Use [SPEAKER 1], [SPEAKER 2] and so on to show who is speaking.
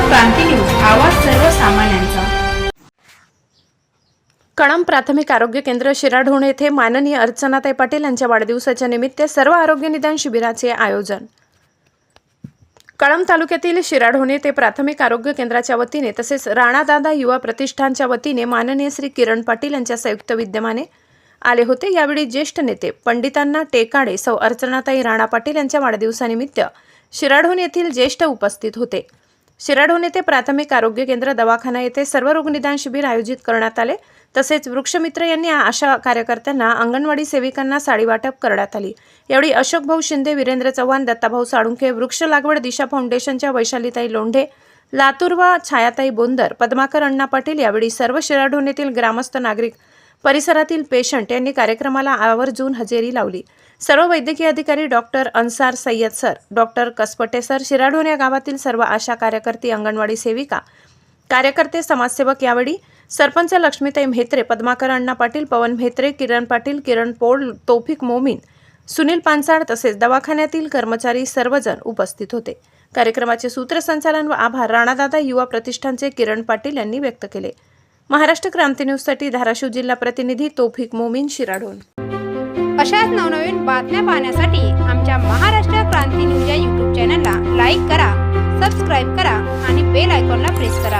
[SPEAKER 1] क्रांती news, आवाज सर्वसामान्यांचा।
[SPEAKER 2] कळंब प्राथमिक आरोग्य केंद्र शिराढोण येथे माननीय अर्चनाताई पाटील यांच्या वाढदिवसाच्या निमित्त सर्व आरोग्य निदान शिबिराचे आयोजन। कळंब तालुक्यातील शिराढोण येथे प्राथमिक आरोग्य केंद्राच्या वतीने तसेच राणादादा युवा प्रतिष्ठानच्या वतीने माननीय श्री किरण पाटील यांच्या संयुक्त विद्यमाने आले होते। यावेळी ज्येष्ठ नेते पंडितांना टेकाडे सौ अर्चनाताई राणा पाटील यांच्या वाढदिवसानिमित्त शिराढोण येथील ज्येष्ठ उपस्थित होते। शिराढोण येथे प्राथमिक आरोग्य केंद्र दवाखाना येथे सर्व रोग निदान शिबिर आयोजित करण्यात आले। तसेच वृक्षमित्र यांनी आशा कार्यकर्त्यांना अंगणवाडी सेविकांना साडी वाटप करण्यात आली। यावेळी अशोक भाऊ शिंदे, वीरेंद्र चव्हाण, दत्ताभाऊ साळुंखे, वृक्ष लागवड दिशा फाउंडेशनच्या वैशालीताई लोंढे, लातूर व छायाताई बोंदर, पद्माकर अण्णा पाटील यावेळी सर्व शिराढोण येथील ग्रामस्थ नागरिक, परिसरातील पेशंट यांनी कार्यक्रमाला आवर्जून हजेरी लावली। सर्व वैद्यकीय अधिकारी doctor Ansar Sayyad sir, doctor Kaspate sir, Shiradhon या गावातील सर्व आशा कार्यकर्ती, अंगणवाडी सेविका, कार्यकर्ते, समाजसेवक यावेळी सरपंच लक्ष्मीताई म्हेत्रे, पद्माकर अण्णा पाटील, पवन म्हेत्रे, किरण पाटील, किरण पोळ, तौफिक मोमीन, सुनील पानसाड तसेच दवाखान्यातील कर्मचारी सर्वजण उपस्थित होते। कार्यक्रमाचे सूत्रसंचालन व आभार राणादादा युवा प्रतिष्ठानचे किरण पाटील यांनी व्यक्त केले। महाराष्ट्र क्रांती न्यूजसाठी धाराशिव जिल्हा प्रतिनिधी तौफिक मोमीन, शिराढोण।
[SPEAKER 3] अशाच नवनवीन बातम्या पाहण्यासाठी आमच्या महाराष्ट्र क्रांती न्यूज या यूट्यूब चॅनलला लाईक करा, सबस्क्राईब करा आणि बेल आयकॉनला प्रेस करा।